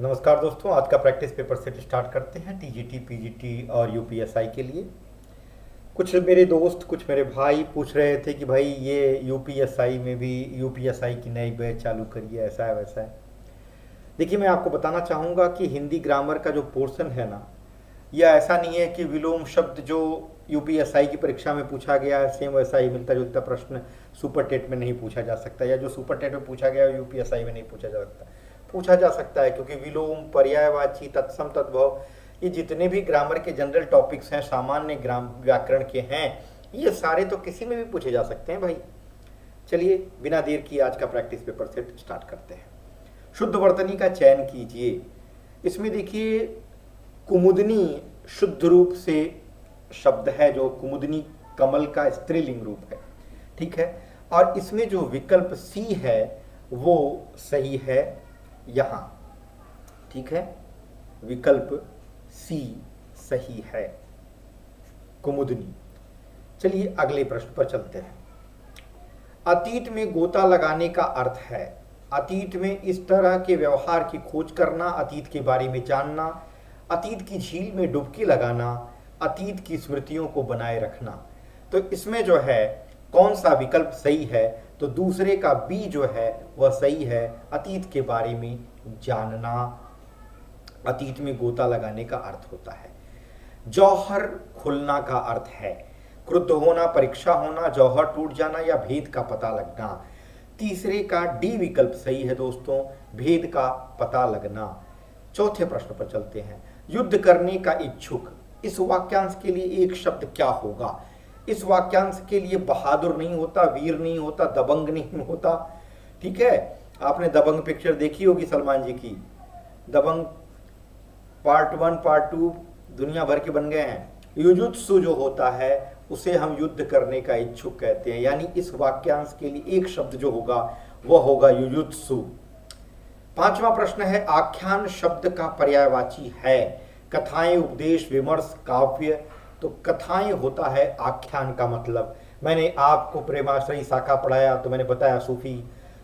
नमस्कार दोस्तों, आज का प्रैक्टिस पेपर सेट स्टार्ट करते हैं टीजीटी, पीजीटी और यूपीएसआई के लिए। कुछ मेरे दोस्त, कुछ मेरे भाई पूछ रहे थे कि भाई ये यूपीएसआई में भी यूपीएसआई की नई बैच चालू करिए, ऐसा है वैसा है। देखिए, मैं आपको बताना चाहूँगा कि हिंदी ग्रामर का जो पोर्शन है ना, यह ऐसा नहीं है कि विलोम शब्द जो यूपीएसआई की परीक्षा में पूछा गया है सेम वैसा ही मिलता जुलता प्रश्न सुपर टेट में नहीं पूछा जा सकता, या जो सुपर टेट में पूछा गया यूपीएसआई में नहीं पूछा जा सकता है, क्योंकि विलोम, पर्यायवाची, तत्सम, तद्भव, ये जितने भी ग्रामर के जनरल टॉपिक्स हैं, सामान्य ग्राम व्याकरण के हैं, ये सारे तो किसी में भी पूछे जा सकते हैं भाई। चलिए बिना देर किए आज का प्रैक्टिस पेपर सेट स्टार्ट करते हैं। शुद्ध वर्तनी का चयन कीजिए। इसमें देखिए, कुमुदनी शुद्ध रूप से शब्द है, जो कुमुदनी कमल का स्त्रीलिंग रूप है, ठीक है। और इसमें जो विकल्प सी है वो सही है यहां, ठीक है। विकल्प सी सही है, कुमुदनी। चलिए अगले प्रश्न पर चलते हैं। अतीत में गोता लगाने का अर्थ है, अतीत में इस तरह के व्यवहार की खोज करना, अतीत के बारे में जानना, अतीत की झील में डुबकी लगाना, अतीत की स्मृतियों को बनाए रखना। तो इसमें जो है कौन सा विकल्प सही है, तो दूसरे का बी जो है वह सही है। अतीत के बारे में जानना, अतीत में गोता लगाने का अर्थ होता है। जौहर खुलना का अर्थ है क्रुद्ध होना, परीक्षा होना, जौहर टूट जाना या भेद का पता लगना। तीसरे का डी विकल्प सही है दोस्तों, भेद का पता लगना। चौथे प्रश्न पर चलते हैं। युद्ध करने का इच्छुक, इस वाक्यांश के लिए एक शब्द क्या होगा? इस वाक्यांश के लिए बहादुर नहीं होता, वीर नहीं होता, दबंग नहीं होता, ठीक है। आपने दबंग पिक्चर देखी होगी सलमान जी की। दबंग पार्ट 1 पार्ट 2 दुनिया भर के बन गए हैं। युजुत्सु जो होता है उसे हम युद्ध करने का इच्छुक कहते हैं, यानी इस वाक्यांश के लिए एक शब्द जो होगा वह होगा युजुत्सु। पांचवा प्रश्न है, आख्यान शब्द का पर्यायवाची है। कथाएं, उपदेश, विमर्श, काव्य। तो कथाएं होता है आख्यान का मतलब। मैंने आपको प्रेमाश्रयी शाखा पढ़ाया तो मैंने बताया सूफी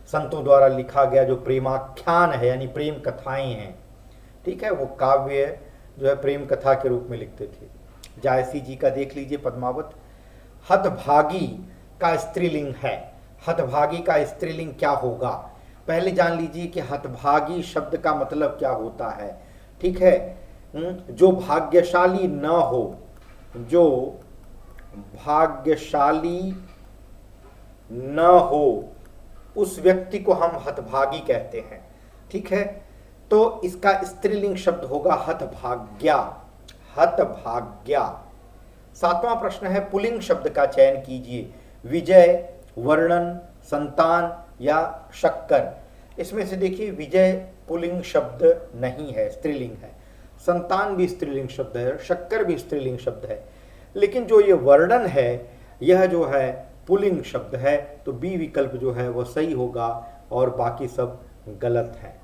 संतों द्वारा लिखा गया जो प्रेमाख्यान है, यानी प्रेम कथाएं हैं, ठीक है। वो काव्य जो है प्रेम कथा के रूप में लिखते थे। जायसी जी का देख लीजिए, पद्मावत। हतभागी का स्त्रीलिंग है, हतभागी का स्त्रीलिंग क्या होगा? पहले जान लीजिए कि हतभागी शब्द का मतलब क्या होता है, ठीक है। जो भाग्यशाली न हो, जो भाग्यशाली न हो उस व्यक्ति को हम हतभागी कहते हैं, ठीक है। तो इसका स्त्रीलिंग शब्द होगा हतभाग्या, हतभाग्या। सातवां प्रश्न है, पुल्लिंग शब्द का चयन कीजिए। विजय, वर्णन, संतान या शक्कर। इसमें से देखिए, विजय पुल्लिंग शब्द नहीं है, स्त्रीलिंग है। संतान भी स्त्रीलिंग शब्द है, शक्कर भी स्त्रीलिंग शब्द है। लेकिन जो ये वर्णन है यह जो है पुल्लिंग शब्द है, तो बी विकल्प जो है वह सही होगा और बाकी सब गलत है।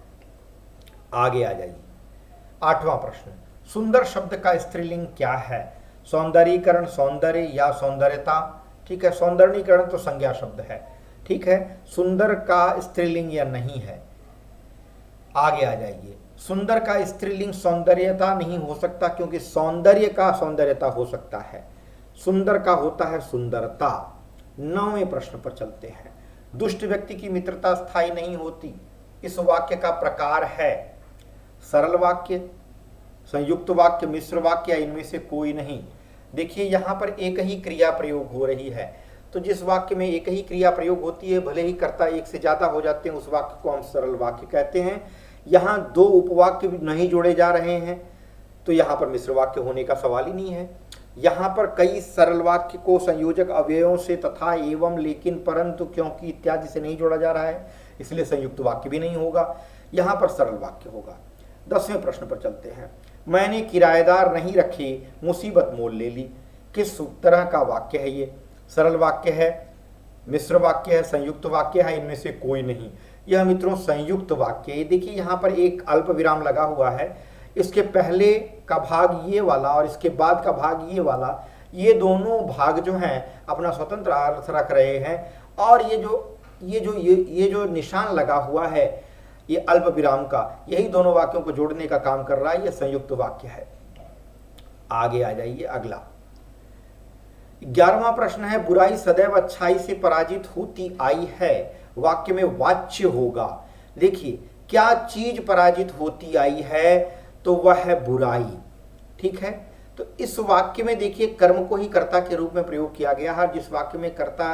आगे आ जाइए। आठवां प्रश्न, सुंदर शब्द का स्त्रीलिंग क्या है? सौंदर्यीकरण, सौंदर्य या सौंदर्यता, ठीक है। सौंदर्यीकरण तो संज्ञा शब्द है, ठीक है। सुंदर का स्त्रीलिंग या नहीं है। आगे आ जाइए। सुंदर का स्त्रीलिंग सौंदर्यता नहीं हो सकता, क्योंकि सौंदर्य का सौंदर्यता हो सकता है, सुंदर का होता है सुंदरता। 9वें प्रश्न पर चलते हैं। दुष्ट व्यक्ति की मित्रता स्थायी नहीं होती, इस वाक्य का प्रकार है सरल वाक्य, संयुक्त वाक्य, मिश्र वाक्य या इनमें से कोई नहीं। देखिए, यहां पर एक ही क्रिया प्रयोग हो रही है, तो जिस वाक्य में एक ही क्रिया प्रयोग होती है, भले ही कर्ता एक से ज्यादा हो जाते हैं, उस वाक्य को हम सरल वाक्य कहते हैं। यहाँ दो उपवाक्य नहीं जोड़े जा रहे हैं, तो यहाँ पर मिश्र वाक्य होने का सवाल ही नहीं है। यहाँ पर कई सरल वाक्य को संयोजक अव्ययों से तथा, एवं, लेकिन, परंतु, क्योंकि इत्यादि से नहीं जोड़ा जा रहा है, इसलिए संयुक्त वाक्य भी नहीं होगा। यहाँ पर सरल वाक्य होगा। 10वें प्रश्न पर चलते हैं। मैंने किराएदार नहीं रखे, मुसीबत मोल ले ली। किस तरह का वाक्य है ये? सरल वाक्य है, मिश्र वाक्य है, संयुक्त वाक्य है, इनमें से कोई नहीं। यह मित्रों संयुक्त वाक्य है। देखिए, यहाँ पर एक अल्प विराम लगा हुआ है, इसके पहले का भाग ये वाला और इसके बाद का भाग ये वाला, ये दोनों भाग जो हैं अपना स्वतंत्र अर्थ रख रहे हैं। और ये जो निशान लगा हुआ है, ये अल्प विराम का, यही दोनों वाक्यों को जोड़ने का काम कर रहा है, ये संयुक्त वाक्य है। आगे आ जाइए अगला 11वां प्रश्न है, बुराई सदैव अच्छाई से पराजित होती आई है, वाक्य में वाच्य होगा। देखिए क्या चीज पराजित होती आई है, तो वह है बुराई। ठीक है, तो इस वाक्य में देखिए कर्म को ही कर्ता के रूप में प्रयोग किया गया है। जिस वाक्य में कर्ता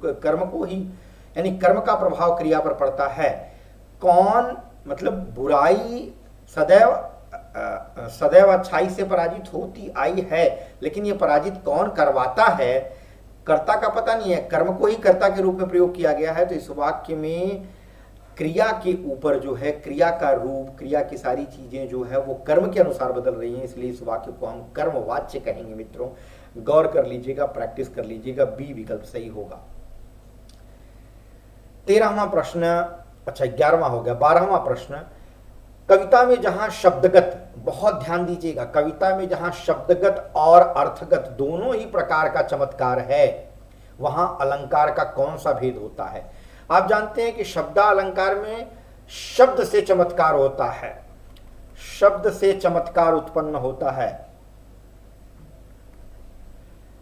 कर्म को ही, यानी कर्म का प्रभाव क्रिया पर पड़ता है, कौन, मतलब बुराई सदैव अच्छाई से पराजित होती आई है, लेकिन ये पराजित कौन करवाता है, कर्ता का पता नहीं है, कर्म को ही कर्ता के रूप में प्रयोग किया गया है। तो इस वाक्य में क्रिया के ऊपर जो है, क्रिया का रूप, क्रिया की सारी चीजें जो है वो कर्म के अनुसार बदल रही हैं, इसलिए इस वाक्य को हम कर्मवाच्य कहेंगे। मित्रों गौर कर लीजिएगा, प्रैक्टिस कर लीजिएगा, बी विकल्प सही होगा। 13वां प्रश्न, अच्छा 11वां हो गया। 12वां प्रश्न, कविता में जहां शब्दगत, बहुत ध्यान दीजिएगा, कविता में जहां शब्दगत और अर्थगत दोनों ही प्रकार का चमत्कार है, वहां अलंकार का कौन सा भेद होता है। आप जानते हैं कि शब्दालंकार में शब्द से चमत्कार होता है, शब्द से चमत्कार उत्पन्न होता है,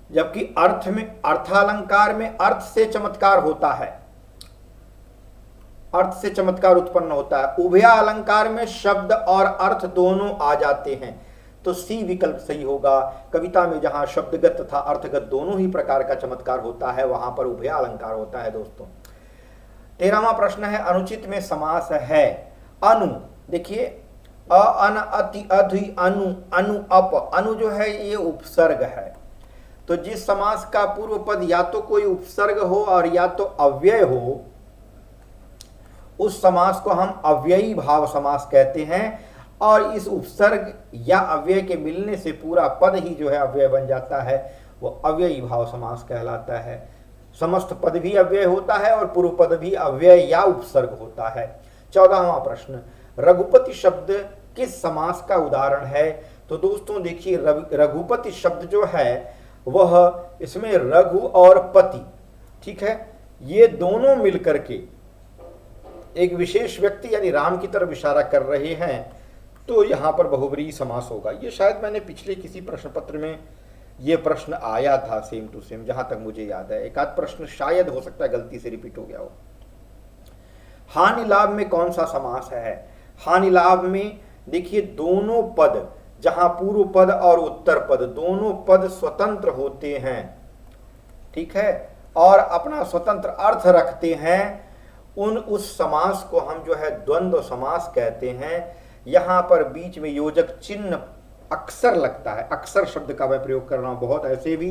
जबकि अर्थ में, अर्थालंकार में अर्थ से चमत्कार होता है, अर्थ से चमत्कार उत्पन्न होता है। उभया अलंकार में शब्द और अर्थ दोनों आ जाते हैं, तो सी विकल्प सही होगा। कविता में जहां शब्दगत तथा अर्थगत दोनों ही प्रकार का चमत्कार होता है, वहां पर उभया अलंकार होता है। दोस्तों 13वां प्रश्न है, अनुचित में समास है अनु। देखिए अ अन अति अधि अनु, अनु अप, अनु जो है ये उपसर्ग है, तो जिस समास का पूर्व पद या तो कोई उपसर्ग हो और या तो अव्यय हो, उस समास को हम अव्ययी भाव समास कहते हैं। और इस उपसर्ग या अव्यय के मिलने से पूरा पद ही जो है अव्यय बन जाता है, वो अव्ययी भाव समास कहलाता है। समस्त पद भी अव्यय होता है और पूर्व पद भी अव्यय या उपसर्ग होता है। 14वां प्रश्न, रघुपति शब्द किस समास का उदाहरण है। तो दोस्तों देखिए रघुपति शब्द जो है वह, इसमें रघु और पति, ठीक है, ये दोनों मिलकर के एक विशेष व्यक्ति यानी राम की तरफ इशारा कर रहे हैं, तो यहां पर बहुब्रीहि समास होगा। ये शायद मैंने पिछले किसी प्रश्न पत्र में ये प्रश्न आया था सेम टू सेम, जहां तक मुझे याद है। एक आध प्रश्न शायद हो सकता है गलती से रिपीट हो गया हो। हानि लाभ में कौन सा समास है। हानि लाभ में देखिए दोनों पद, जहां पूर्व पद और उत्तर पद दोनों पद स्वतंत्र होते हैं, ठीक है, और अपना स्वतंत्र अर्थ रखते हैं, उस समास को हम जो है द्वंद्व समास कहते हैं। यहां पर बीच में योजक चिन्ह अक्सर लगता है, अक्सर शब्द का मैं प्रयोग कर रहा हूं, बहुत ऐसे भी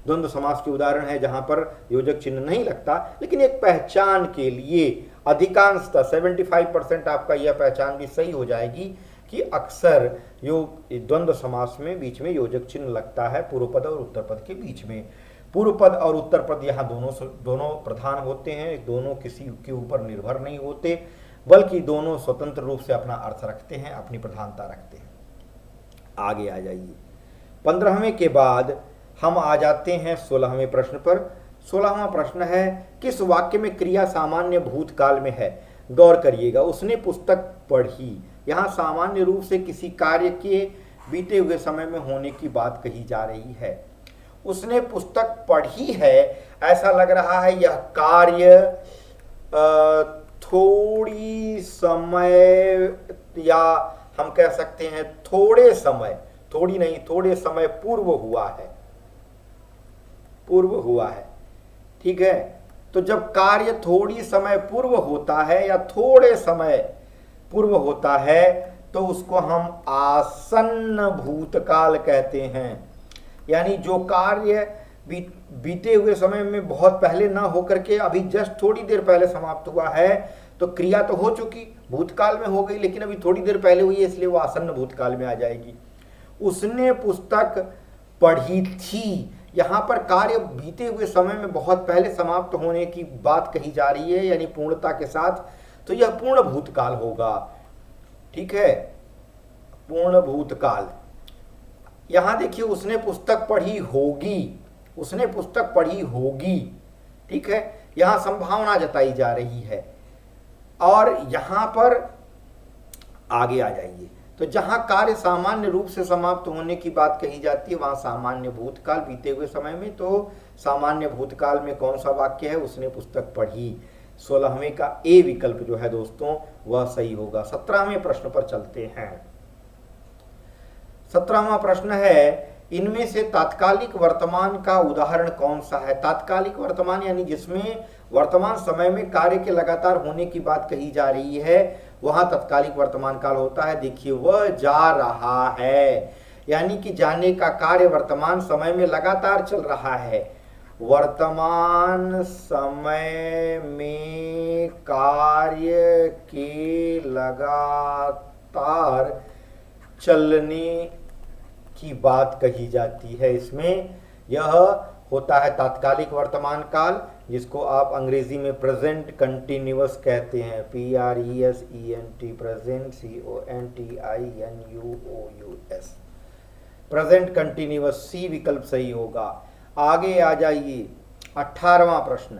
द्वंद्व समास के उदाहरण है जहां पर योजक चिन्ह नहीं लगता, लेकिन एक पहचान के लिए अधिकांशतः 75% आपका यह पहचान भी सही हो जाएगी कि अक्सर द्वंद्व समास में बीच में योजक चिन्ह लगता है पूर्व पद और उत्तर पद के बीच में। पूर्व पद और उत्तर पद यहाँ दोनों प्रधान होते हैं, दोनों किसी के ऊपर निर्भर नहीं होते, बल्कि दोनों स्वतंत्र रूप से अपना अर्थ रखते हैं, अपनी प्रधानता रखते हैं। आगे आ जाइए, 15वें के बाद हम आ जाते हैं 16वें प्रश्न पर। 16वां प्रश्न है, किस वाक्य में क्रिया सामान्य भूतकाल में है। गौर करिएगा, उसने पुस्तक पढ़ी, यहाँ सामान्य रूप से किसी कार्य के बीते हुए समय में होने की बात कही जा रही है। उसने पुस्तक पढ़ी है, ऐसा लग रहा है यह कार्य थोड़ी समय, या हम कह सकते हैं थोड़े समय, थोड़ी नहीं थोड़े समय पूर्व हुआ है, पूर्व हुआ है, ठीक है। तो जब कार्य थोड़ी समय पूर्व होता है या थोड़े समय पूर्व होता है, तो उसको हम आसन्न भूतकाल कहते हैं। यानी जो कार्य बीते हुए समय में बहुत पहले ना होकर के अभी जस्ट थोड़ी देर पहले समाप्त हुआ है, तो क्रिया तो हो चुकी, भूतकाल में हो गई, लेकिन अभी थोड़ी देर पहले हुई है, इसलिए वो आसन्न भूतकाल में आ जाएगी। उसने पुस्तक पढ़ी थी, यहाँ पर कार्य बीते हुए समय में बहुत पहले समाप्त होने की बात कही जा रही है, यानी पूर्णता के साथ, तो यह पूर्ण भूतकाल होगा, ठीक है, पूर्ण भूतकाल। यहां देखिए उसने पुस्तक पढ़ी होगी, उसने पुस्तक पढ़ी होगी, ठीक है, यहां संभावना जताई जा रही है। और यहां पर आगे आ जाइए, तो जहां कार्य सामान्य रूप से समाप्त होने की बात कही जाती है वहां सामान्य भूतकाल, बीते हुए समय में। तो सामान्य भूतकाल में कौन सा वाक्य है, उसने पुस्तक पढ़ी। 16वें का ए विकल्प जो है दोस्तों वह सही होगा। 17वें प्रश्न पर चलते हैं। 17वां प्रश्न है, इनमें से तात्कालिक वर्तमान का उदाहरण कौन सा है। तात्कालिक वर्तमान यानी जिसमें वर्तमान समय में कार्य के लगातार होने की बात कही जा रही है, वहां तात्कालिक वर्तमान काल होता है। देखिए, वह जा रहा है, यानी कि जाने का कार्य वर्तमान समय में लगातार चल रहा है। वर्तमान समय में कार्य के लगातार चलने की बात कही जाती है। इसमें यह होता है तात्कालिक वर्तमान काल, जिसको आप अंग्रेजी में प्रेजेंट कंटिन्यूअस कहते हैं। PRESENT, present, CONTINUOUS, present continuous. C विकल्प सही होगा। आगे आ जाइए। 18वां प्रश्न,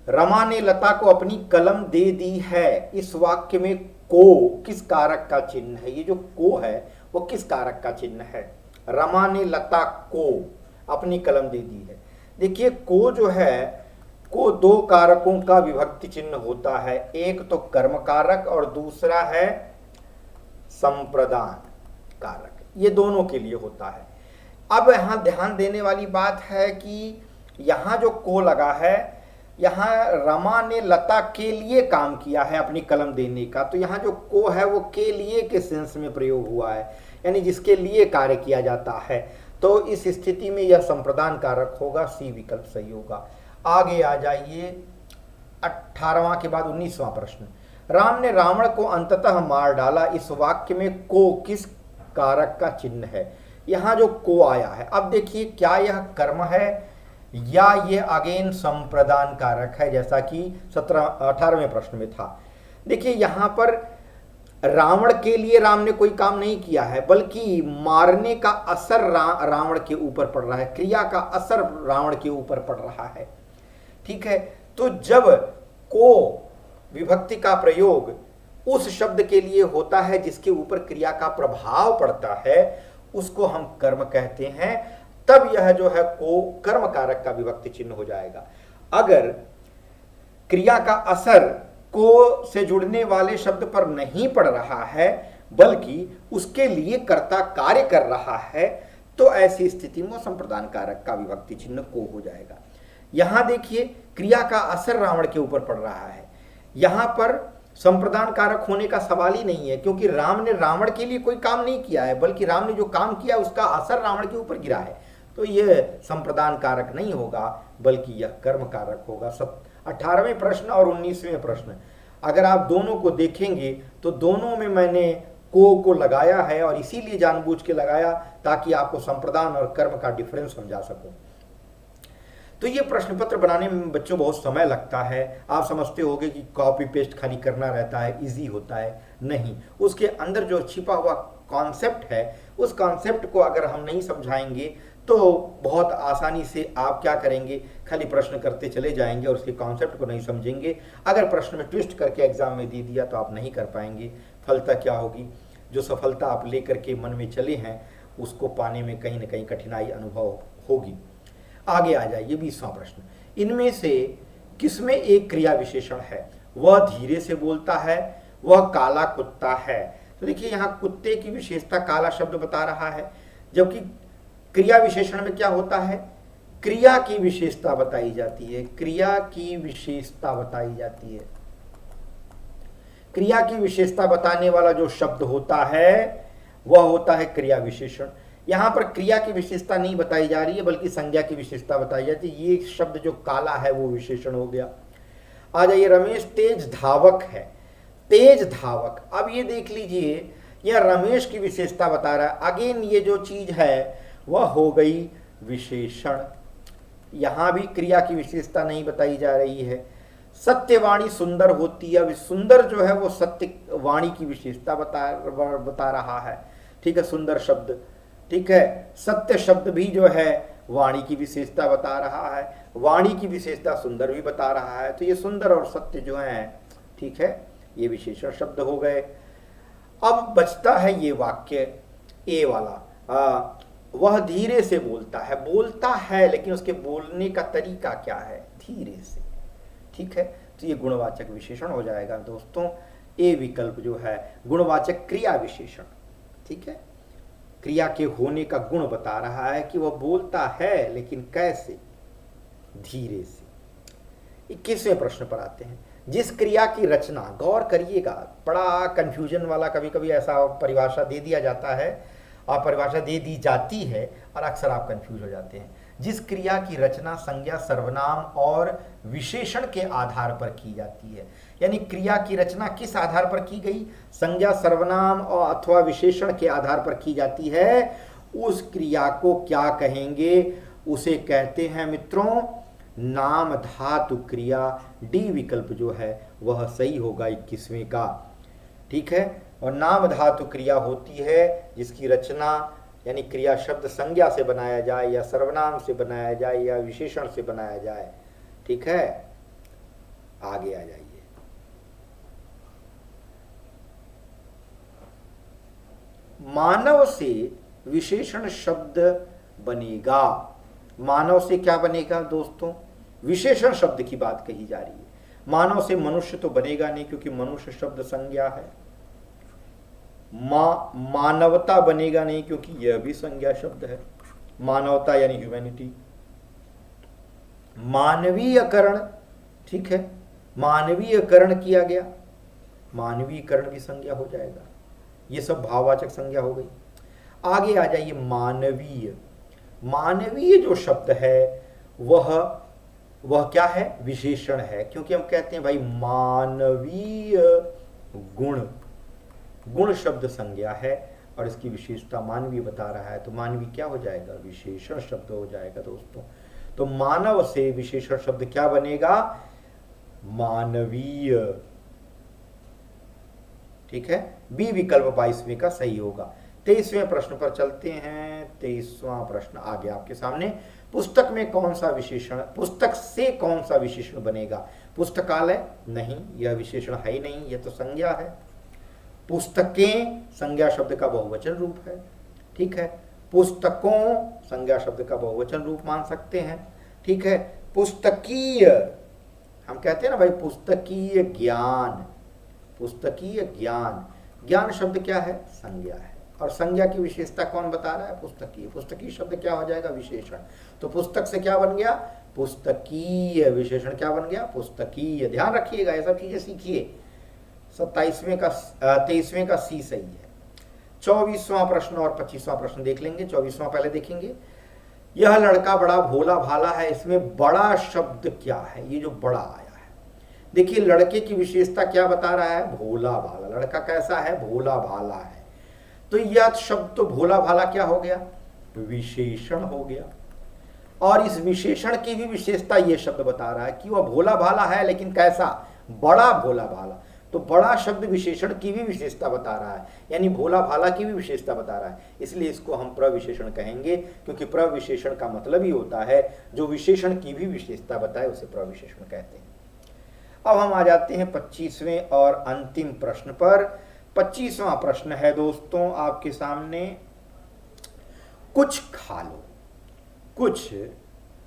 रमा ने लता को अपनी कलम दे दी है। इस वाक्य में को किस कारक का चिन्ह है। ये जो को है वो किस कारक का चिन्ह है। रमा ने लता को अपनी कलम दे दी है। देखिए, को जो है, को दो कारकों का विभक्ति चिन्ह होता है। एक तो कर्म कारक और दूसरा है संप्रदान कारक। ये दोनों के लिए होता है। अब यहां ध्यान देने वाली बात है कि यहां जो को लगा है, यहां रमा ने लता के लिए काम किया है अपनी कलम देने का, तो यहां जो को है वो के लिए के सेंस में प्रयोग हुआ है, यानी जिसके लिए कार्य किया जाता है। तो इस स्थिति में यह संप्रदान कारक होगा। सी विकल्प सही होगा। आगे आ जाइए। 18वां के बाद 19वां प्रश्न, राम ने रावण को अंततः मार डाला। इस वाक्य में को किस कारक का चिन्ह है। यहां जो को आया है, अब देखिए क्या यह कर्म है या ये अगेन संप्रदान कारक है, जैसा कि 18वें प्रश्न में था। देखिए, यहां पर रावण के लिए राम ने कोई काम नहीं किया है, बल्कि मारने का असर रावण के ऊपर पड़ रहा है, क्रिया का असर रावण के ऊपर पड़ रहा है। ठीक है, तो जब को विभक्ति का प्रयोग उस शब्द के लिए होता है जिसके ऊपर क्रिया का प्रभाव पड़ता है, उसको हम कर्म कहते हैं। तब यह जो है को कर्म कारक का विभक्ति चिन्ह हो जाएगा। अगर क्रिया का असर को से जुड़ने वाले शब्द पर नहीं पड़ रहा है, बल्कि उसके लिए कर्ता कार्य कर रहा है, तो ऐसी स्थिति में संप्रदान कारक का विभक्ति चिन्ह को हो जाएगा। यहां देखिए, क्रिया का असर रावण के ऊपर पड़ रहा है, यहां पर संप्रदान कारक होने का सवाल ही नहीं है, क्योंकि राम ने रावण के लिए कोई काम नहीं किया है, बल्कि राम ने जो काम किया उसका असर रावण के ऊपर गिरा है। तो यह संप्रदान कारक नहीं होगा, बल्कि यह कर्म कारक होगा। 18वें प्रश्न और 19वें प्रश्न अगर आप दोनों को देखेंगे तो दोनों में मैंने को लगाया है, और इसीलिए जानबूझ के लगाया ताकि आपको संप्रदान और कर्म का डिफरेंस समझा सकूं। तो ये प्रश्न पत्र बनाने में बच्चों बहुत समय लगता है। आप समझते होंगे कि कॉपी पेस्ट खाली करना रहता है, इजी होता है। नहीं, उसके अंदर जो छिपा हुआ कॉन्सेप्ट है, उस कॉन्सेप्ट को अगर हम नहीं समझाएंगे तो बहुत आसानी से आप क्या करेंगे, खाली प्रश्न करते चले जाएंगे और उसके कॉन्सेप्ट को नहीं समझेंगे। अगर प्रश्न में ट्विस्ट करके एग्जाम में दे दिया तो आप नहीं कर पाएंगे। फलता क्या होगी, जो सफलता आप लेकर के मन में चले हैं उसको पाने में कहीं ना कहीं कठिनाई अनुभव होगी। आगे आ जाइए। 20वां प्रश्न, इनमें से किसमें एक क्रिया विशेषण है। वह धीरे से बोलता है, वह काला कुत्ता है। तो देखिए, यहाँ कुत्ते की विशेषता काला शब्द बता रहा है, जबकि क्रिया विशेषण में क्या होता है, क्रिया की विशेषता बताई जाती है। क्रिया की विशेषता बताई जाती है। क्रिया की विशेषता बताने वाला जो शब्द होता है वह होता है क्रिया विशेषण। यहां पर क्रिया की विशेषता नहीं बताई जा रही है, बल्कि संज्ञा की विशेषता बताई जाती है। ये शब्द जो काला है वो विशेषण हो गया। आ जाइए। रमेश तेज धावक है। तेज धावक, अब ये देख लीजिए, यह रमेश की विशेषता बता रहा है। अगेन ये जो चीज है वह हो गई विशेषण। यहां भी क्रिया की विशेषता नहीं बताई जा रही है। सत्यवाणी सुंदर होती है। अब सुंदर जो है वो सत्यवाणी की विशेषता बता रहा है। ठीक है, सुंदर शब्द। ठीक है, सत्य शब्द भी जो है वाणी की विशेषता बता रहा है। वाणी की विशेषता सुंदर भी बता रहा है। तो ये सुंदर और सत्य जो है, ठीक है, ये विशेषण शब्द हो गए। अब बचता है ये वाक्य ए वाला, वह धीरे से बोलता है लेकिन उसके बोलने का तरीका क्या है, धीरे से, ठीक है। तो ये गुणवाचक विशेषण हो जाएगा दोस्तों। ए विकल्प जो है गुणवाचक क्रिया विशेषण, ठीक है, क्रिया के होने का गुण बता रहा है कि वह बोलता है लेकिन कैसे, धीरे से। 21वें प्रश्न पर आते हैं। जिस क्रिया की रचना, गौर करिएगा, बड़ा कंफ्यूजन वाला कभी कभी ऐसा परिभाषा दे दिया जाता है और परिभाषा दे दी जाती है और अक्सर आप कंफ्यूज हो जाते हैं। जिस क्रिया की रचना संज्ञा सर्वनाम और विशेषण के आधार पर की जाती है, यानी क्रिया की रचना किस आधार पर की गई, संज्ञा सर्वनाम और अथवा विशेषण के आधार पर की जाती है, उस क्रिया को क्या कहेंगे, उसे कहते हैं मित्रों नाम धातु क्रिया। डी विकल्प जो है वह सही होगा 21वें का, ठीक है। और नाम धातु क्रिया होती है जिसकी रचना यानी क्रिया शब्द संज्ञा से बनाया जाए या सर्वनाम से बनाया जाए या विशेषण से बनाया जाए, ठीक है। आगे आ जाइए। मानव से विशेषण शब्द बनेगा, मानव से क्या बनेगा दोस्तों, विशेषण शब्द की बात कही जा रही है। मानव से मनुष्य तो बनेगा नहीं क्योंकि मनुष्य शब्द संज्ञा है। मानवता बनेगा नहीं क्योंकि यह भी संज्ञा शब्द है, मानवता यानी ह्यूमैनिटी। मानवीयकरण, ठीक है, मानवीयकरण किया गया, मानवीयकरण भी संज्ञा हो जाएगा। ये सब भाववाचक संज्ञा हो गई। आगे आ जाइए। मानवीय, मानवीय जो शब्द है वह क्या है, विशेषण है, क्योंकि हम कहते हैं भाई मानवीय गुण, गुण शब्द संज्ञा है और इसकी विशेषता मानवीय बता रहा है, तो मानवीय क्या हो जाएगा, विशेषण शब्द हो जाएगा दोस्तों। तो मानव से विशेषण शब्द क्या बनेगा, मानवीय, ठीक है। बी विकल्प 22वें का सही होगा। 23वें प्रश्न पर चलते हैं। 23वां प्रश्न आ गया आपके सामने। पुस्तक में कौन सा विशेषण, पुस्तक से कौन सा विशेषण बनेगा, पुस्तकालय नहीं, यह विशेषण है ही नहीं, यह तो संज्ञा है। पुस्तकें संज्ञा शब्द का बहुवचन रूप है, ठीक है। पुस्तकों संज्ञा शब्द का बहुवचन रूप मान सकते हैं, ठीक है। पुस्तकीय, हम कहते हैं ना भाई पुस्तकीय ज्ञान, पुस्तकीय ज्ञान, ज्ञान शब्द क्या है, संज्ञा है। और संज्ञा की विशेषता कौन बता रहा है, पुस्तकीय। पुस्तकीय शब्द क्या हो जाएगा, विशेषण। तो पुस्तक से क्या बन गया, पुस्तकीय, विशेषण क्या बन गया, पुस्तकीय। ध्यान रखिएगा, ये सब चीजें सीखिए। 23वें का सी सही है। 24वां प्रश्न और 25वां प्रश्न देख लेंगे। 24वां पहले देखेंगे। यह लड़का बड़ा भोला भाला है, इसमें बड़ा शब्द क्या है, ये जो बड़ा आया है, देखिए लड़के की विशेषता क्या बता रहा है, भोला भाला। लड़का कैसा है, भोला भाला है, तो यह शब्द तो भोला भाला क्या हो गया, विशेषण हो गया। और इस विशेषण की भी विशेषता यह शब्द बता रहा है कि वह भोला भाला है, लेकिन कैसा, बड़ा भोला भाला। तो बड़ा शब्द विशेषण की भी विशेषता बता रहा है, यानी भोला भाला की भी विशेषता बता रहा है, इसलिए इसको हम प्रविशेषण कहेंगे, क्योंकि प्रविशेषण का मतलब ही होता है जो विशेषण की भी विशेषता बताए उसे प्रविशेषण कहते हैं। अब हम आ जाते हैं 25वें और अंतिम प्रश्न पर। 25वां प्रश्न है दोस्तों आपके सामने। कुछ खा लो, कुछ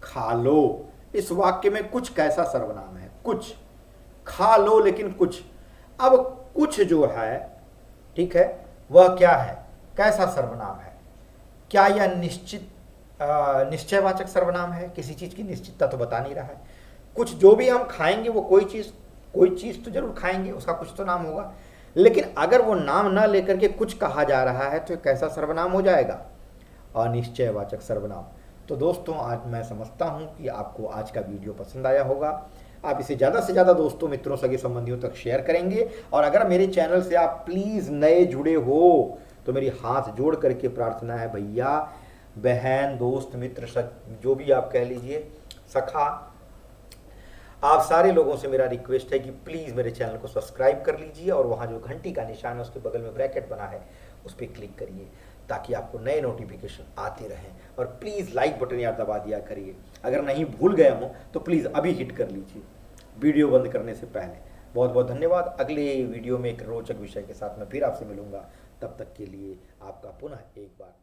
खा लो, इस वाक्य में कुछ कैसा सर्वनाम है, कुछ खा लो लेकिन कुछ। अब कुछ जो है, ठीक है, वह क्या है, कैसा सर्वनाम है, क्या यह निश्चयवाचक सर्वनाम है, किसी चीज की निश्चितता तो बता नहीं रहा है। कुछ जो भी हम खाएंगे वो कोई चीज तो जरूर खाएंगे, उसका कुछ तो नाम होगा, लेकिन अगर वो नाम ना लेकर के कुछ कहा जा रहा है तो कैसा सर्वनाम हो जाएगा, अनिश्चयवाचक सर्वनाम। तो दोस्तों आज मैं समझता हूं कि आपको आज का वीडियो पसंद आया होगा। आप इसे ज़्यादा से ज़्यादा दोस्तों, मित्रों, सगे संबंधियों तक शेयर करेंगे। और अगर मेरे चैनल से आप प्लीज़ नए जुड़े हो तो मेरी हाथ जोड़ करके प्रार्थना है, भैया बहन दोस्त मित्र जो भी आप कह लीजिए, सखा, आप सारे लोगों से मेरा रिक्वेस्ट है कि प्लीज़ मेरे चैनल को सब्सक्राइब कर लीजिए और वहाँ जो घंटी का निशान है उसके बगल में ब्रैकेट बना है उस पर क्लिक करिए ताकि आपको नए नोटिफिकेशन आते रहें। और प्लीज़ लाइक बटन यार दबा दिया करिए, अगर नहीं भूल गए हो तो प्लीज़ अभी हिट कर लीजिए वीडियो बंद करने से पहले। बहुत बहुत धन्यवाद। अगले वीडियो में एक रोचक विषय के साथ मैं फिर आपसे मिलूंगा। तब तक के लिए आपका पुनः एक बार